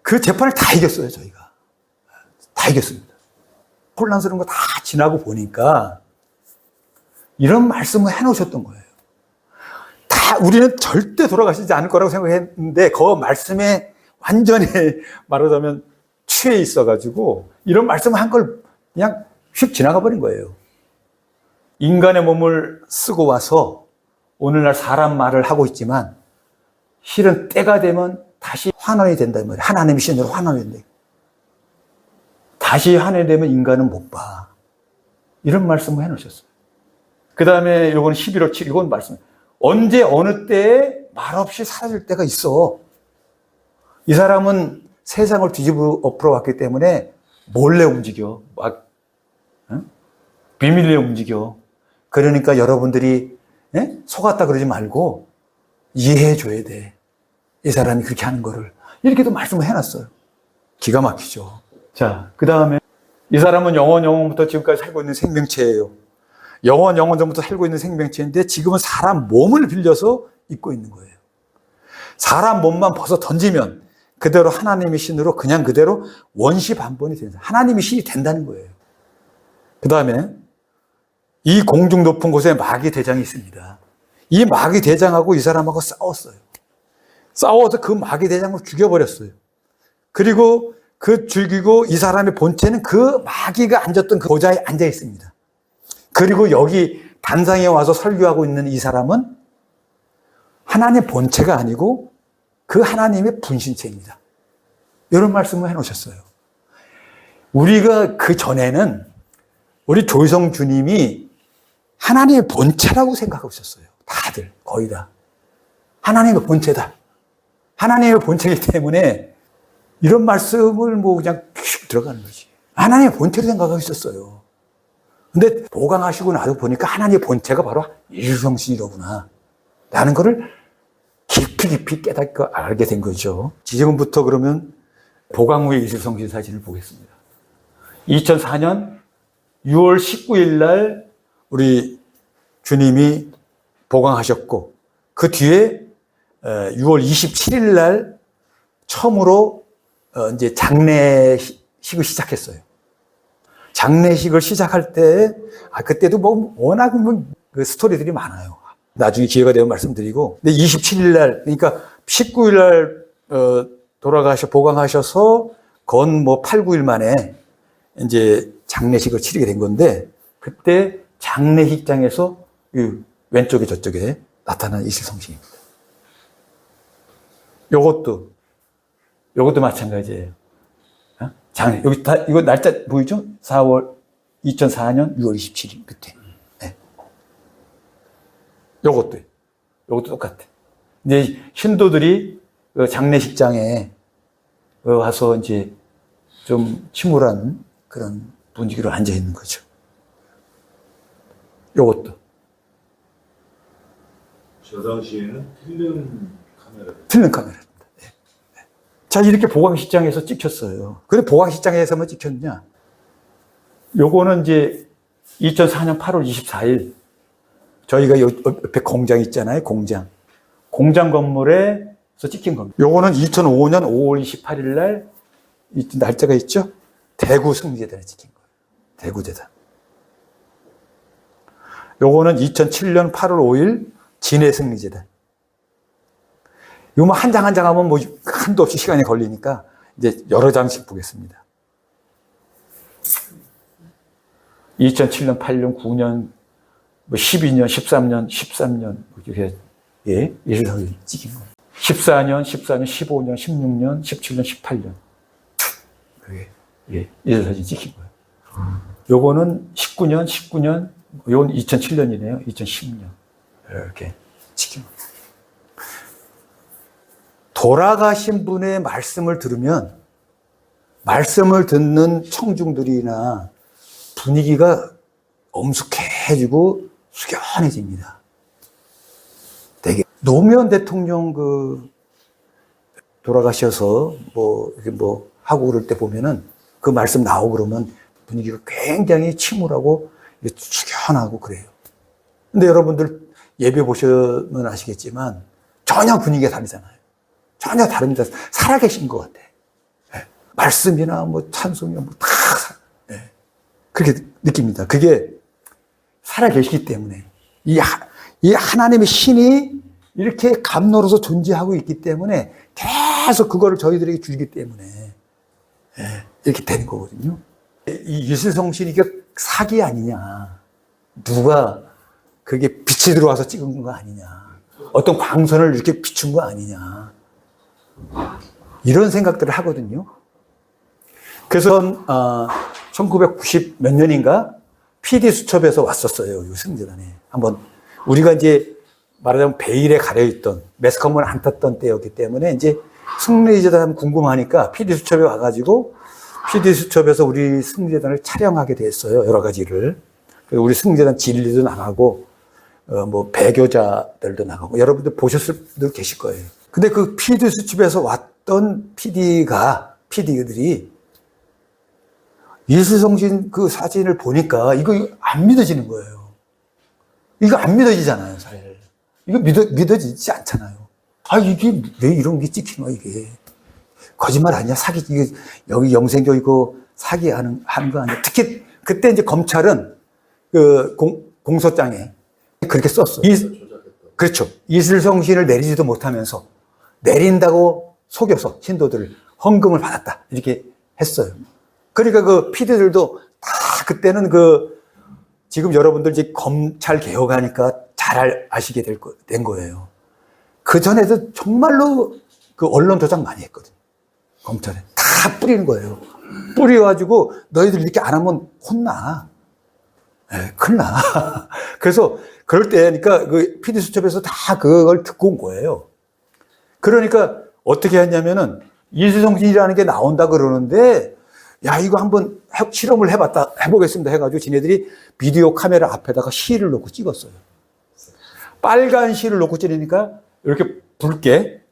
그 재판을 다 이겼어요, 저희가. 다 이겼습니다. 혼란스러운 거 다 지나고 보니까 이런 말씀을 해놓으셨던 거예요. 우리는 절대 돌아가시지 않을 거라고 생각했는데 그 말씀에 완전히 말하자면 취해 있어가지고 이런 말씀을 한 걸 그냥 휙 지나가 버린 거예요. 인간의 몸을 쓰고 와서 오늘날 사람 말을 하고 있지만 실은 때가 되면 다시 환원이 된다. 하나님의 신으로 환원이 된다. 다시 환원이 되면 인간은 못 봐. 이런 말씀을 해놓으셨어요. 그 다음에 이건 11월 7일 이건 말씀. 언제 어느 때에 말없이 사라질 때가 있어. 이 사람은 세상을 뒤집어 엎어 왔기 때문에 몰래 움직여. 막 비밀리에 움직여. 그러니까 여러분들이 속았다 그러지 말고 이해해 줘야 돼. 이 사람이 그렇게 하는 거를. 이렇게도 말씀을 해놨어요. 기가 막히죠. 자, 그 다음에 이 사람은 영원부터 지금까지 살고 있는 생명체예요. 영원 전부터 살고 있는 생명체인데 지금은 사람 몸을 빌려서 있고 있는 거예요. 사람 몸만 벗어 던지면 그대로 하나님의 신으로 그냥 그대로 원시반본이 된다. 하나님의 신이 된다는 거예요. 그 다음에 이 공중 높은 곳에 마귀 대장이 있습니다. 이 마귀 대장하고 이 사람하고 싸웠어요. 싸워서 그 마귀 대장을 죽여버렸어요. 그리고 그 죽이고 이 사람의 본체는 그 마귀가 앉았던 그 보좌에 앉아 있습니다. 그리고 여기 단상에 와서 설교하고 있는 이 사람은 하나님의 본체가 아니고 그 하나님의 분신체입니다. 이런 말씀을 해놓으셨어요. 우리가 그 전에는 우리 조희성 주님이 하나님의 본체라고 생각하고 있었어요. 다들, 거의 다. 하나님의 본체다. 하나님의 본체이기 때문에 이런 말씀을 뭐 그냥 휙 들어가는 거지. 하나님의 본체로 생각하고 있었어요. 근데 보강하시고 나도 보니까 하나님의 본체가 바로 일성신이로구나 라는 거를 깊이 깨닫고 알게 된 거죠. 지금부터 그러면 보강 후의 일성신 사진을 보겠습니다. 2004년 6월 19일 날 우리 주님이 보강하셨고, 그 뒤에 6월 27일 날 처음으로 이제 장례식을 시작했어요. 장례식을 시작할 때, 그때도 뭐 워낙 그 스토리들이 많아요. 나중에 기회가 되면 말씀드리고. 근데 27일 날, 그러니까 19일 날 보강하셔서 건 뭐 8, 9일 만에 이제 장례식을 치르게 된 건데, 그때 장례식장에서 왼쪽에 저쪽에 나타난 이슬성신입니다. 요것도 마찬가지예요. 여기 다, 이거 날짜 보이죠? 2004년 6월 27일 그때. 네. 요것도 똑같아. 이제 신도들이 장례식장에 와서 이제 좀 침울한 그런 분위기로 앉아 있는 거죠. 요것도. 저 당시에는 틀린 카메라입니다. 네. 자, 이렇게 보강식장에서 찍혔어요. 근데 보강식장에서만 찍혔냐? 요거는 이제 2004년 8월 24일 저희가 옆에 공장 있잖아요. 공장 건물에서 찍힌 겁니다. 요거는 2005년 5월 28일 날 날짜가 있죠? 대구 승리재단에 찍힌 거예요. 대구재단. 요거는 2007년 8월 5일 진해 승리재단. 요 뭐 한 장 한 장 하면 뭐 한도 없이 시간이 걸리니까 이제 여러 장씩 보겠습니다. 2007년, 8년, 9년, 뭐 12년, 13년 이렇게 예를 찍힌 거예요. 14년, 15년, 16년, 17년, 18년. 예를 사진 찍힌 거예요. 요거는 19년, 요건 2007년이네요. 2010년. 이렇게 찍힌 거예요. 돌아가신 분의 말씀을 들으면 말씀을 듣는 청중들이나 분위기가 엄숙해지고 숙연해집니다. 되게 노무현 대통령 돌아가셔서 이렇게 하고 그럴 때 보면은 그 말씀 나오고 그러면 분위기가 굉장히 침울하고 숙연하고 그래요. 근데 여러분들 예배 보시면 아시겠지만 전혀 분위기가 다르잖아요. 전혀 다릅니다. 살아계신 것 같아. 네. 말씀이나 찬송이나 다 네. 그렇게 느낍니다. 그게 살아계시기 때문에 이 하나님의 신이 이렇게 감로로서 존재하고 있기 때문에 계속 그거를 저희들에게 주기 때문에 네. 이렇게 되는 거거든요. 이 이슬성신이 이게 사기 아니냐. 누가 그게 빛이 들어와서 찍은 거 아니냐. 어떤 광선을 이렇게 비춘 거 아니냐. 이런 생각들을 하거든요. 그래서 1990 몇 년인가 PD수첩에서 왔었어요. 이 승리재단에. 한번 우리가 이제 말하자면 베일에 가려있던 매스컴을 안 탔던 때였기 때문에 이제 승리재단 궁금하니까 PD수첩에 와가지고 PD수첩에서 우리 승리재단을 촬영하게 됐어요. 여러 가지를. 우리 승리재단 진리도 나가고 배교자들도 나가고 여러분들 보셨을 분들 계실 거예요. 근데 그 PD수첩에서 왔던 PD들이 이슬성신 그 사진을 보니까 이거 안 믿어지는 거예요. 이거 안 믿어지잖아요, 사실. 이거 믿어지지 않잖아요. 이게 왜 이런 게 찍히나, 이게. 거짓말 아니야? 사기, 이게 여기 영생교 이거 사기하는 거 아니야? 특히 그때 이제 검찰은 그 공소장에 그렇게 썼어요. 그렇죠. 이슬성신을 내리지도 못하면서 내린다고 속여서 신도들을 헌금을 받았다. 이렇게 했어요. 그러니까 그 PD들도 다 그때는 지금 여러분들 이제 검찰 개혁하니까 잘 아시게 된 거예요. 그 전에도 정말로 그 언론 조작 많이 했거든요. 검찰에. 다 뿌리는 거예요. 뿌려가지고 너희들 이렇게 안 하면 혼나. 큰일 나. 그래서 그럴 때, 그러니까 그 PD수첩에서 다 그걸 듣고 온 거예요. 그러니까 어떻게 했냐면은 이수성신이라는 게 나온다 그러는데 야 이거 한번 실험을 해보겠습니다 해가지고 지네들이 비디오 카메라 앞에다가 실을 놓고 찍었어요. 빨간 실을 놓고 찍으니까 이렇게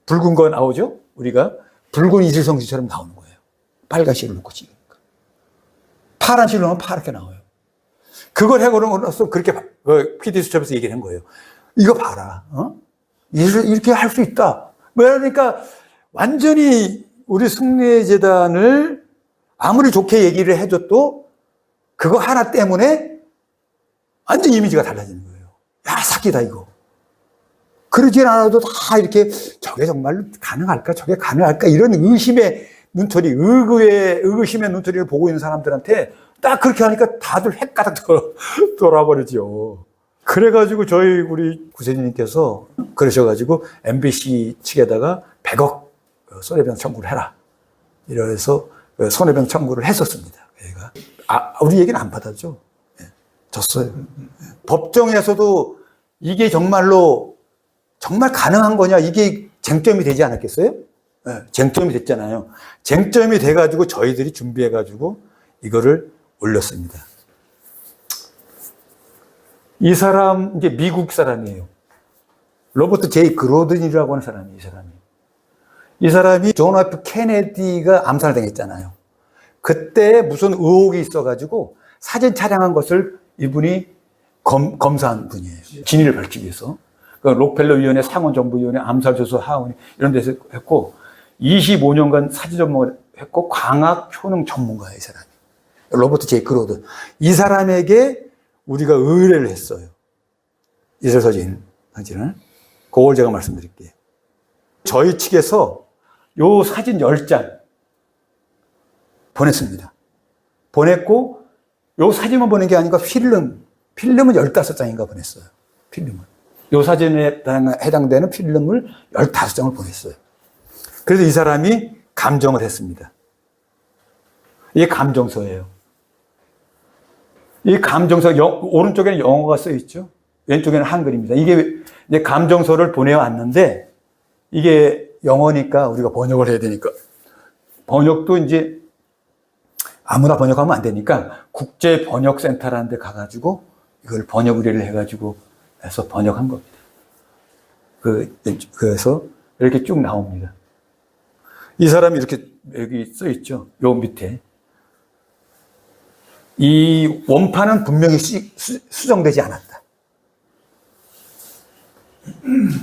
붉은 거 나오죠? 우리가 붉은 이슬성신처럼 나오는 거예요. 빨간 실을 놓고 찍으니까. 파란 실로 놓으면 파랗게 나와요. 그걸 해보는 거로서 그렇게 PD 수첩에서 얘기를 한 거예요. 이거 봐라. 이렇게 할 수 있다. 그러니까 완전히 우리 승리재단을 아무리 좋게 얘기를 해줘도 그거 하나 때문에 완전 이미지가 달라지는 거예요. 야, 사기다, 이거. 그러진 않아도 다 이렇게 저게 정말 가능할까? 저게 가능할까? 이런 의심의 눈초리, 의구심의 눈초리를 보고 있는 사람들한테 딱 그렇게 하니까 다들 헷가닥 돌아버리죠. 그래가지고 우리 구세주님께서 그러셔가지고 MBC 측에다가 100억 손해배상 청구를 해라. 이래서 손해배상 청구를 했었습니다. 얘가. 우리 얘기는 안 받았죠. 예, 졌어요. 법정에서도 이게 정말 가능한 거냐, 이게 쟁점이 되지 않았겠어요? 예, 쟁점이 됐잖아요. 쟁점이 돼가지고 저희들이 준비해가지고 이거를 올렸습니다. 이 사람, 이제 미국 사람이에요. 로버트 제이 그로든이라고 하는 사람이에요, 이 사람이 존 F 케네디가 암살당했잖아요. 그때 무슨 의혹이 있어가지고 사진 촬영한 것을 이분이 검사한 분이에요. 진위를 밝히기 위해서. 록펠러위원회, 상원정부위원회, 암살조서 하원 이런 데서 했고 25년간 사진 전문을 했고 광학 효능 전문가예요, 이 사람이. 로버트 제이 그로든. 이 사람에게 우리가 의뢰를 했어요. 이슬서진 사진을. 그걸 제가 말씀드릴게요. 저희 측에서 요 사진 10장 보냈습니다. 보냈고 요 사진만 보낸 게 아니고 필름은 15장인가 보냈어요. 필름을. 요 사진에 해당되는 필름을 15장을 보냈어요. 그래서 이 사람이 감정을 했습니다. 이게 감정서예요. 이 감정서, 오른쪽에는 영어가 써 있죠. 왼쪽에는 한글입니다. 이게 이제 감정서를 보내왔는데, 이게 영어니까 우리가 번역을 해야 되니까, 번역도 이제 아무나 번역하면 안 되니까, 국제번역센터라는 데 가가지고, 이걸 번역 의뢰를 해가지고, 해서 번역한 겁니다. 그래서 이렇게 쭉 나옵니다. 이 사람이 이렇게 여기 써 있죠. 요 밑에. 이 원판은 분명히 수정되지 않았다.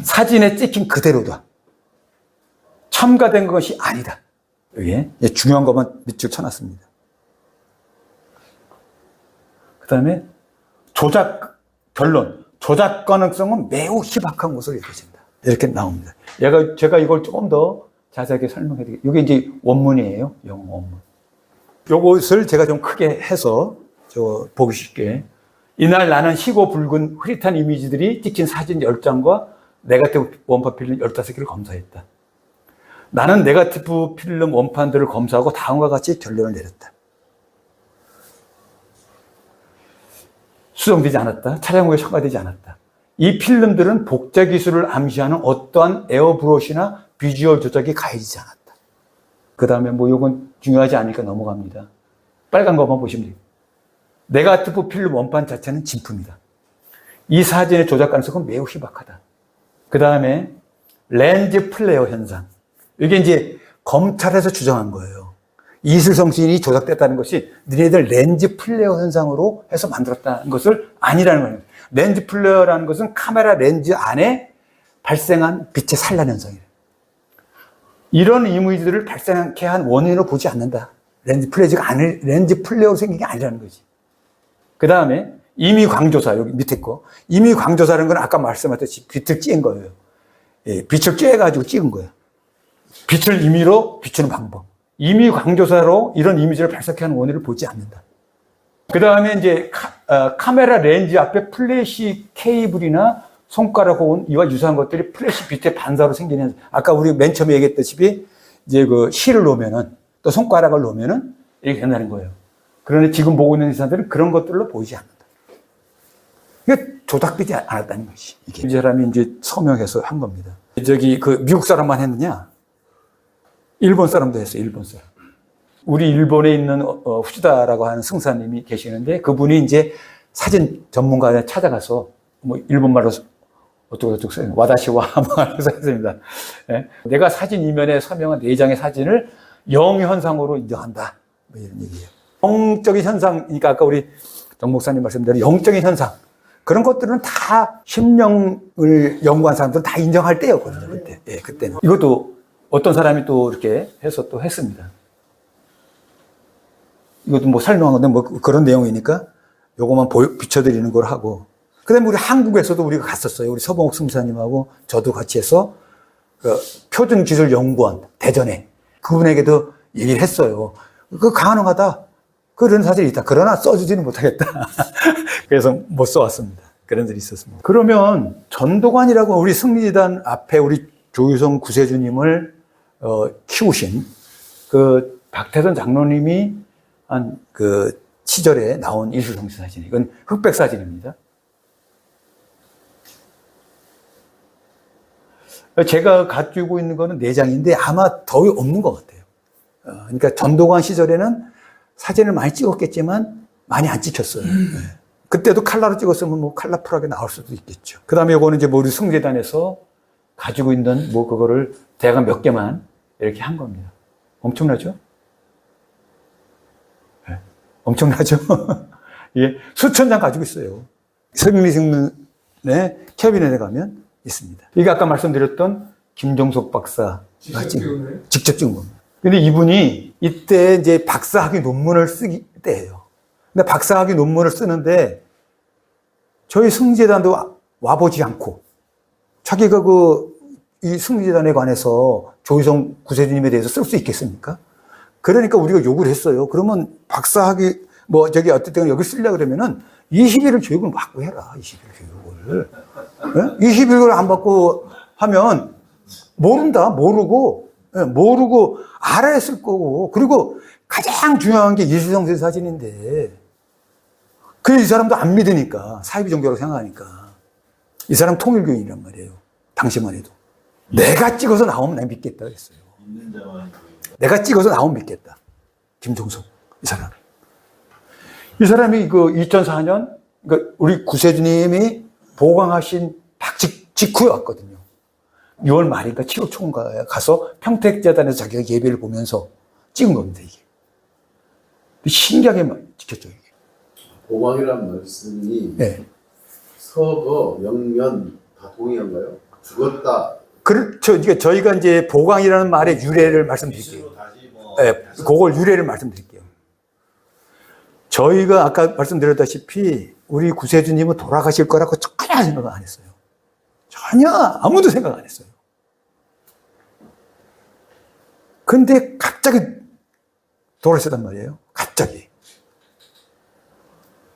사진에 찍힌 그대로다. 첨가된 것이 아니다. 여기에 중요한 것만 밑줄 쳐놨습니다. 그 다음에 결론. 조작 가능성은 매우 희박한 것으로 여겨진다. 이렇게 나옵니다. 제가 이걸 조금 더 자세하게 설명해 드릴게요. 이게 이제 원문이에요. 영어 원문. 요것을 제가 좀 크게 해서 보기 쉽게. 이날 나는 희고 붉은 흐릿한 이미지들이 찍힌 사진 10장과 네거티브 원판 필름 15개를 검사했다. 나는 네거티브 필름 원판들을 검사하고 다음과 같이 결론을 내렸다. 수정되지 않았다. 촬영 후에 첨가되지 않았다. 이 필름들은 복제 기술을 암시하는 어떠한 에어브러시나 비주얼 조작이 가해지지 않았다. 그 다음에 요건 중요하지 않으니까 넘어갑니다. 빨간 것만 보시면 돼요. 네거티브 필름 원판 자체는 진품이다. 이 사진의 조작 가능성은 매우 희박하다. 그 다음에 렌즈 플레어 현상. 이게 이제 검찰에서 주장한 거예요. 이슬성신이 조작됐다는 것이 너희들 렌즈 플레어 현상으로 해서 만들었다는 것을 아니라는 거예요. 렌즈 플레어라는 것은 카메라 렌즈 안에 발생한 빛의 산란 현상이에요. 이런 이미지들을 발생하게 한 원인으로 보지 않는다. 렌즈 플레어로 생긴 게 아니라는 거지. 그 다음에 임의광조사, 여기 밑에 거. 임의광조사라는 건 아까 말씀하셨듯이 빛을 쬐은 거예요. 예, 빛을 쬐가지고 찍은 거예요. 빛을 임의로 비추는 방법. 임의광조사로 이런 이미지를 발생하게 하는 원인을 보지 않는다. 그 다음에 이제 카메라 렌즈 앞에 플래시 케이블이나 손가락 혹은 이와 유사한 것들이 플래시 빛의 반사로 생기는, 아까 우리 맨 처음에 얘기했다시피 이제 그 실을 놓으면은 또 손가락을 놓으면은 이렇게 된다는 거예요. 그런데 지금 보고 있는 사람들은 그런 것들로 보이지 않는다. 이게 조작되지 않았다는 것이. 이 사람이 이제 서명해서 한 겁니다. 미국 사람만 했느냐? 일본 사람도 했어요, 일본 사람. 우리 일본에 있는 후지다라고 하는 승사님이 계시는데 그분이 이제 사진 전문가에 찾아가서 뭐 일본말로 어쩌고 써요. 와다시와 하면서 했습니다. 예? 내가 사진 이면에 서명한 4장의 사진을 영현상으로 인정한다. 뭐 이런 얘기예요. 영적인 현상, 그러니까 아까 우리 정 목사님 말씀대로 영적인 현상. 그런 것들은 다 심령을 연구한 사람들은 다 인정할 때였거든요, 그때. 예, 그때는. 이것도 어떤 사람이 또 이렇게 해서 또 했습니다. 이것도 뭐 설명한 건데 뭐 그런 내용이니까 요거만 비춰드리는 걸 하고. 그 다음에 우리 한국에서도 우리가 갔었어요. 우리 서봉옥 승사님하고 저도 같이 해서 그 표준기술연구원 대전에 그분에게도 얘기를 했어요. 그거 가능하다. 그런 사실이 있다. 그러나 써주지는 못하겠다. 그래서 못 써왔습니다. 그런 일이 있었습니다. 그러면 전도관이라고 우리 승리재단 앞에 우리 조유성 구세주님을 키우신 그 박태선 장로님이 한 그 시절에 나온 일수성시 사진. 이건 흑백 사진입니다. 제가 가지고 있는 거는 4장인데 아마 더 없는 것 같아요. 그러니까 전도관 시절에는 사진을 많이 찍었겠지만 많이 안 찍혔어요. 네. 그때도 칼라로 찍었으면 뭐 칼라풀하게 나올 수도 있겠죠. 그 다음에 이거는 이제 뭐 우리 승재단에서 가지고 있는 뭐 그거를 대략 몇 개만 이렇게 한 겁니다. 엄청나죠? 네. 엄청나죠? 예. 수천 장 가지고 있어요. 승리승문의 캐비넷에 가면 있습니다. 이게 아까 말씀드렸던 김종석 박사 직접 찍은 겁니다. 근데 이분이 이때 이제 박사학위 논문을 쓰기 때예요. 근데 박사학위 논문을 쓰는데 저희 승리재단도 와보지 않고 자기가 이 승리재단에 관해서 조유성 구세주님에 대해서 쓸 수 있겠습니까? 그러니까 우리가 요구를 했어요. 그러면 박사학위 뭐 저기 어쨌든 여기 쓰려고 그러면은 20일을 교육을 받고 해라. 20일 교육을. 네? 20일을 안 받고 하면 모른다. 모르고 알아야 쓸 거고. 그리고 가장 중요한 게 이수성 사진인데 이 사람도 안 믿으니까 사이비 종교라고 생각하니까 이 사람 통일교인이란 말이에요. 당시만 해도. 내가 찍어서 나오면 난 믿겠다 그랬어요. 내가 찍어서 나오면 믿겠다. 김종석 이 사람. 이 사람이 그 2004년 그러니까 우리 구세주님이 보강하신 직후에 왔거든요. 6월 말인가 7월 초인가 가서 평택재단에서 자기가 예배를 보면서 찍은 겁니다, 이게. 신기하게 찍혔죠, 이게. 보강이란 말씀이 네. 서거, 영면 다 동의한가요? 죽었다. 그렇죠. 이게 저희가 이제 보강이라는 말의 유래를 말씀드릴게요. 네, 그걸 유래를 말씀드릴게요. 저희가 아까 말씀드렸다시피 우리 구세주님은 돌아가실 거라고 전혀 생각 안 했어요. 전혀 아무도 생각 안 했어요. 근데 갑자기 돌아가셨단 말이에요. 갑자기.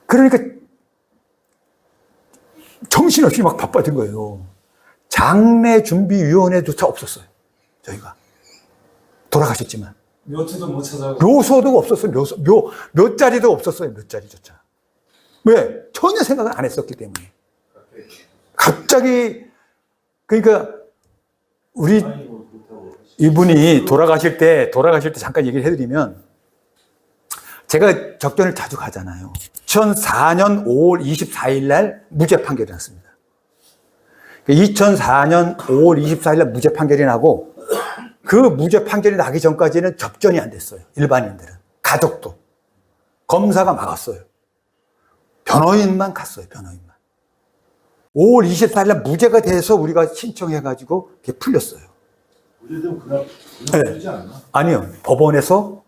그러니까 정신없이 막 바빠진 거예요. 장례준비위원회조차 없었어요. 저희가. 돌아가셨지만. 묘토도 못 찾아고. 묘소도 없었어요. 몇 자리도 없었어요. 몇 자리조차. 왜? 전혀 생각을 안 했었기 때문에. 갑자기, 그러니까, 우리, 이분이 돌아가실 때 잠깐 얘기를 해드리면, 제가 적전을 자주 가잖아요. 2004년 5월 24일 날 무죄 판결이 났습니다. 2004년 5월 24일 날 무죄 판결이 나고, 그 무죄 판결이 나기 전까지는 접전이 안 됐어요. 일반인들은. 가족도. 검사가 막았어요. 변호인만 갔어요. 변호인만. 5월 24일 날 무죄가 돼서 우리가 신청해가지고 그게 풀렸어요. 무죄되면 그날 풀리지 않나? 아니요. 법원에서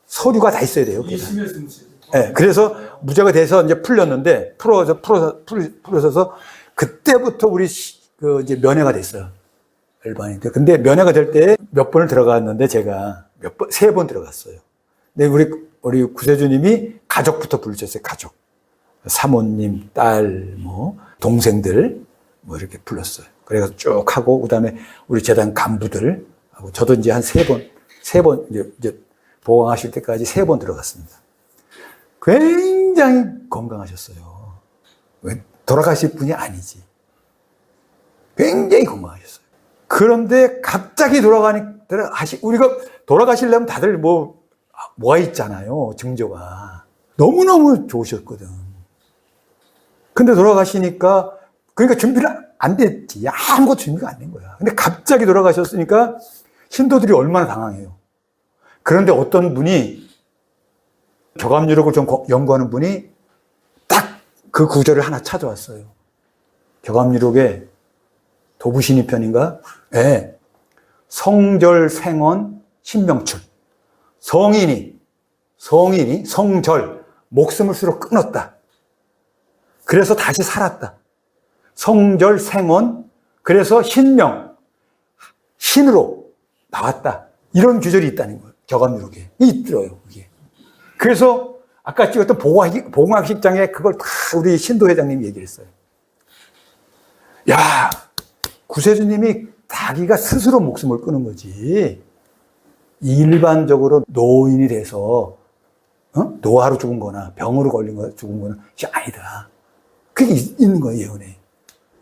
서류가 다 있어야 돼요. 네, 그래서 무죄가 돼서 이제 풀렸는데 풀어서 그때부터 우리 이제 면회가 됐어요. 일반인들. 근데 면회가 될 때 몇 번을 들어갔는데 제가 3번 들어갔어요. 근데 우리 구세주님이 가족부터 부르셨어요. 가족. 사모님, 딸, 동생들, 이렇게 불렀어요. 그래서 쭉 하고, 그 다음에 우리 재단 간부들, 하고 저도 이제 한 3번, 이제 보강하실 때까지 3번 들어갔습니다. 굉장히 건강하셨어요. 돌아가실 분이 아니지. 굉장히 건강하셨어요. 그런데 갑자기 돌아가니까 우리가 돌아가시려면 다들 뭐가 있잖아요. 증조가. 너무너무 좋으셨거든. 근데 돌아가시니까, 그러니까 준비를 안 됐지. 아무것도 준비가 안 된 거야. 근데 갑자기 돌아가셨으니까 신도들이 얼마나 당황해요. 그런데 어떤 분이, 교감유력을 좀 연구하는 분이 딱 그 구절을 하나 찾아왔어요. 교감유력의 도부신이 편인가? 네. 성절, 생원, 신명출. 성인이 성절, 목숨을 스스로 끊었다. 그래서 다시 살았다. 성절, 생원, 그래서 신으로 나왔다. 이런 규절이 있다는 거예요. 교감유력에. 있더라고요, 그게. 그래서 아까 찍었던 봉화식장에 그걸 다 우리 신도 회장님이 얘기를 했어요. 야, 구세주님이 자기가 스스로 목숨을 끊은 거지. 일반적으로 노인이 돼서 노화로 죽은 거나 병으로 걸린 거 죽은 거는 아니다. 그게 있는 거예요, 예언에.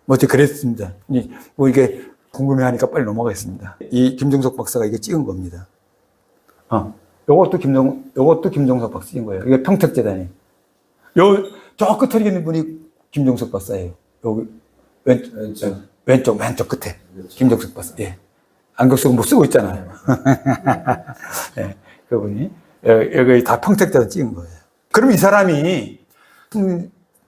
어째 그랬습니다. 이게 궁금해하니까 빨리 넘어가겠습니다. 이 김정석 박사가 이거 찍은 겁니다. 요것도 김정석 박사 찍은 거예요. 이게 평택재단이. 저 끝에 있는 분이 김정석 박사예요. 여기 왼쪽 끝에. 김정석 박사. 예. 안경 쓰고 못 쓰고 있잖아요. 예, 그분이. 여기 다 평택재단 찍은 거예요. 그럼 이 사람이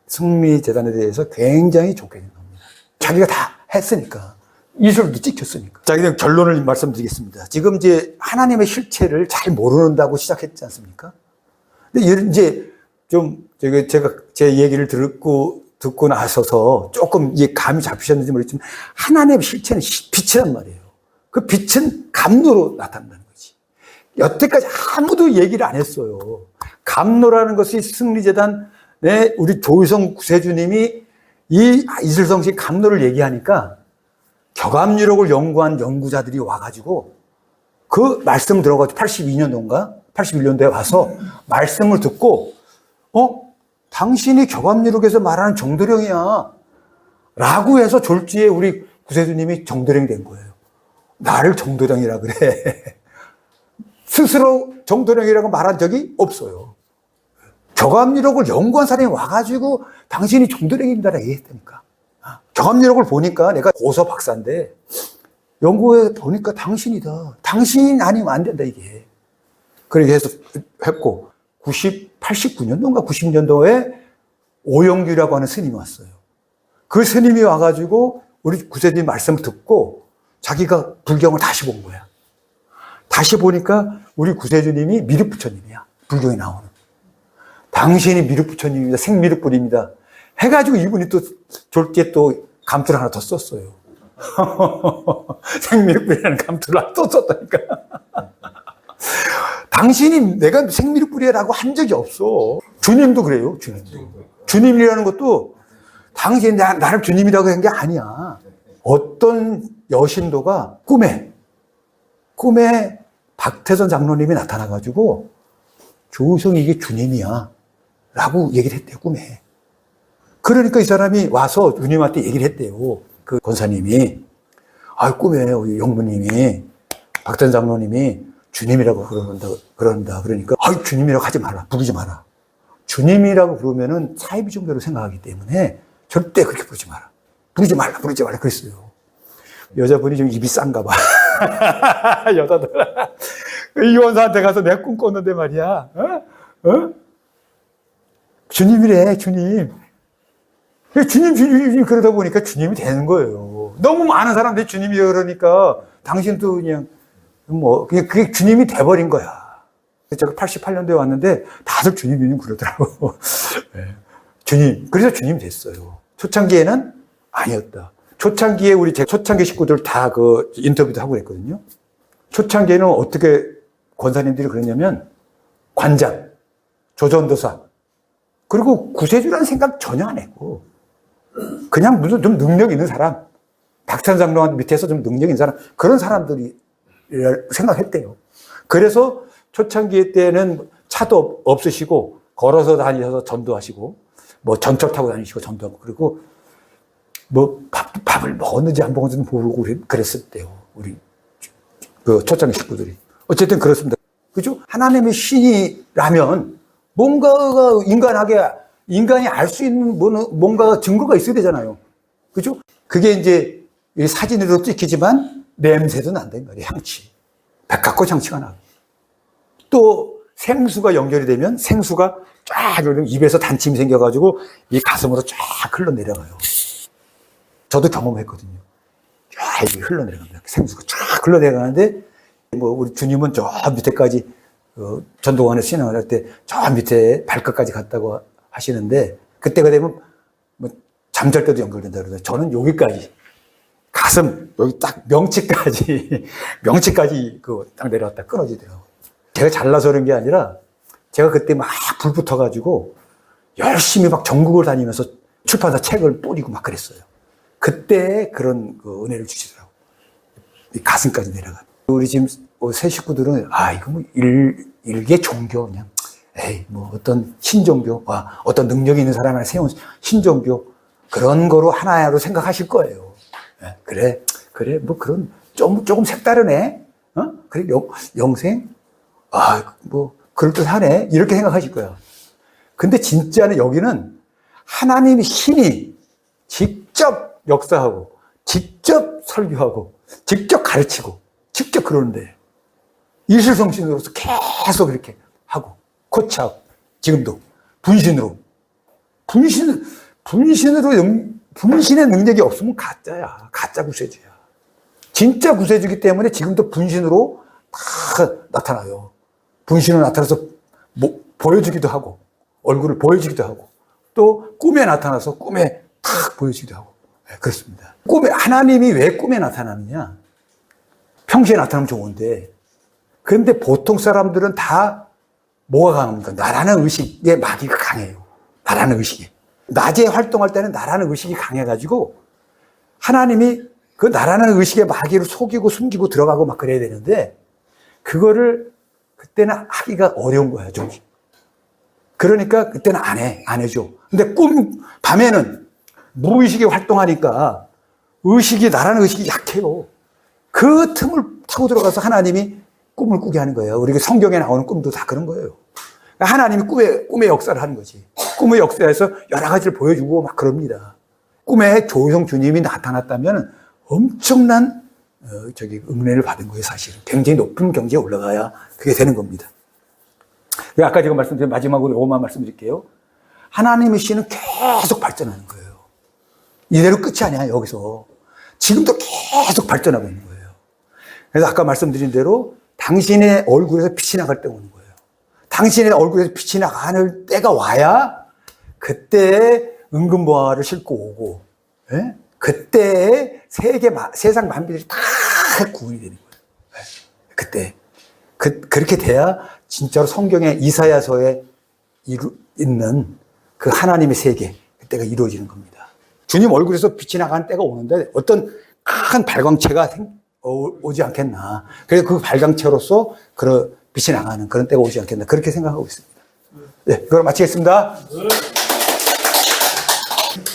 승리재단에 대해서 굉장히 좋게 된 겁니다. 자기가 다 했으니까. 이슬도 찍혔으니까. 자, 그냥 결론을 말씀드리겠습니다. 지금 이제 하나님의 실체를 잘 모른다고 시작했지 않습니까? 근데 이제 좀 제가 제 얘기를 듣고 나서서 조금 이게 감이 잡히셨는지 모르겠지만 하나님의 실체는 빛이란 말이에요. 그 빛은 감로로 나타난다는 거지. 여태까지 아무도 얘기를 안 했어요. 감로라는 것이 승리재단의 우리 조희성 구세주님이 이 이슬성신 감로를 얘기하니까 교감유력을 연구한 연구자들이 와가지고 그 말씀 들어가지고 82년도인가 81년도에 와서 말씀을 듣고 당신이 교감유력에서 말하는 정도령이야 라고 해서 졸지에 우리 구세주님이 정도령이 된 거예요. 나를 정도령이라 그래. 스스로 정도령이라고 말한 적이 없어요. 교감유력을 연구한 사람이 와가지고 당신이 정도령입니다라고 얘기했다니까. 교감유력을 보니까 내가 고서 박사인데 연구해 보니까 당신이다. 당신 아니면 안 된다 이게. 그렇게 해서 했고 89년도인가 90년도에 오영규라고 하는 스님이 왔어요. 그 스님이 와가지고 우리 구세주님 말씀을 듣고 자기가 불경을 다시 본 거야. 다시 보니까 우리 구세주님이 미륵부처님이야. 불경에 나오는. 당신이 미륵부처님입니다. 생미륵불입니다. 해가지고 이분이 또 졸지에 또 감투를 하나 더 썼어요. 생미륵불이라는 감투를 하나 또 썼다니까. 당신이 내가 생미륵불이라고 한 적이 없어. 주님도 그래요. 주님이라는 것도 당신이 나를 주님이라고 한 게 아니야. 어떤 여신도가 꿈에 박태선 장로님이 나타나가지고 조우성 이게 주님이야 라고 얘기를 했대요. 꿈에. 그러니까 이 사람이 와서 주님한테 얘기를 했대요. 그 권사님이. 꿈에 우리 영부님이 박태선 장로님이 주님이라고 그런다. 그러니까 주님이라고 하지 마라. 부르지 마라. 주님이라고 부르면은 사이비 종교로 생각하기 때문에 절대 그렇게 부르지 마라. 부르지 말라 그랬어요. 여자분이 좀 입이 싼가 봐. 여자들. 이 원사한테 가서 내가 꿈 꿨는데 말이야. 주님이래, 주님. 주님 그러다 보니까 주님이 되는 거예요. 너무 많은 사람들이 주님이라 그러니까 당신도 그냥 그게 주님이 돼버린 거야. 제가 88년도에 왔는데 다들 주님 그러더라고. 네. 주님. 그래서 주님이 됐어요. 초창기에는 아니었다. 초창기에 우리 초창기 식구들 다 그 인터뷰도 하고 그랬거든요. 초창기에는 어떻게 권사님들이 그랬냐면 관장, 조전도사, 그리고 구세주라는 생각 전혀 안 했고 그냥 무슨 좀 능력 있는 사람, 박찬 장로한 밑에서 좀 능력 있는 사람, 그런 사람들이 생각했대요. 그래서 초창기 때는 차도 없으시고 걸어서 다니셔서 전도하시고 전철 타고 다니시고 전도하고 그리고 밥을 먹었는지 안 먹었는지 모르고 그랬을 때요. 우리 그 초창기 식구들이. 어쨌든 그렇습니다. 그죠? 하나님의 신이라면 뭔가가 인간이 알 수 있는 뭔가 증거가 있어야 되잖아요. 그죠? 그게 이제 사진으로 찍히지만 냄새도 난다는 거예요. 향치. 백합꽃 향치가 나고. 또 생수가 연결이 되면 생수가 쫙 입에서 단침이 생겨가지고 이 가슴으로 쫙 흘러내려가요. 저도 경험했거든요. 쫙 흘러내려갑니다. 생수가 쫙 흘러내려가는데 뭐 우리 주님은 저 밑에까지 전도관에 신앙을 할 때 저 밑에 발끝까지 갔다고 하시는데 그때가 되면 뭐 잠잘 때도 연결된다 그러더라고요. 저는 여기까지 가슴 여기 딱 명치까지 딱 내려왔다 끊어지더라고요. 제가 잘나서 그런 게 아니라 제가 그때 막 불 붙어가지고 열심히 막 전국을 다니면서 출판사 책을 뿌리고 막 그랬어요. 그때 그런 그 은혜를 주시더라고요. 이 가슴까지 내려가. 우리 지금 새 식구들은 이거 뭐 일개 종교 그냥 뭐 어떤 신종교 어떤 능력이 있는 사람을 세운 신종교 그런 거로 하나로 생각하실 거예요. 그래 뭐 그런 조금 색다르네. 그래 영생 뭐 그럴듯하네 이렇게 생각하실 거야. 근데 진짜는 여기는 하나님의 신이 직접 역사하고 직접 설교하고 직접 가르치고 직접 그러는데 이슬성신으로서 계속 이렇게 하고 코치하고 지금도 분신의 능력이 없으면 가짜야. 가짜 구세주야. 진짜 구세주기 때문에 지금도 분신으로 다 나타나요. 분신으로 나타나서 보여주기도 하고 얼굴을 보여주기도 하고 또 꿈에 나타나서 꿈에 탁 보여주기도 하고 그렇습니다. 하나님이 왜 꿈에 나타나느냐? 평소에 나타나면 좋은데 그런데 보통 사람들은 다 뭐가 강합니까? 나라는 의식의 마귀가 강해요. 나라는 의식이. 낮에 활동할 때는 나라는 의식이 강해가지고 하나님이 그 나라는 의식의 마귀를 속이고 숨기고 들어가고 막 그래야 되는데 그거를 그때는 하기가 어려운 거야, 좀. 그러니까 그때는 안 해줘. 근데 밤에는 무의식이 활동하니까 나라는 의식이 약해요. 그 틈을 타고 들어가서 하나님이 꿈을 꾸게 하는 거예요. 우리가 성경에 나오는 꿈도 다 그런 거예요. 하나님이 꿈의 역사를 하는 거지. 꿈의 역사에서 여러 가지를 보여주고 막 그럽니다. 꿈에 조성 주님이 나타났다면 엄청난 은혜를 받은 거예요, 사실은. 굉장히 높은 경지에 올라가야 그게 되는 겁니다. 아까 제가 말씀드린 마지막으로 이것만 말씀드릴게요. 하나님의 신은 계속 발전하는 거예요. 이대로 끝이 아니야, 여기서. 지금도 계속 발전하고 있는 거예요. 그래서 아까 말씀드린 대로 당신의 얼굴에서 빛이 나갈 때 오는 거예요. 당신의 얼굴에서 빛이 나가는 때가 와야 그때 은근보화를 싣고 오고, 그때 세상 만민들이 다 구원이 되는 거예요. 그때. 그렇게 돼야 진짜로 성경의 이사야서에 있는 그 하나님의 세계, 그때가 이루어지는 겁니다. 주님 얼굴에서 빛이 나가는 때가 오는데 어떤 큰 발광체가 오지 않겠나. 그래서 그 발광체로서 그런 빛이 나가는 그런 때가 오지 않겠나. 그렇게 생각하고 있습니다. 네, 그걸 마치겠습니다.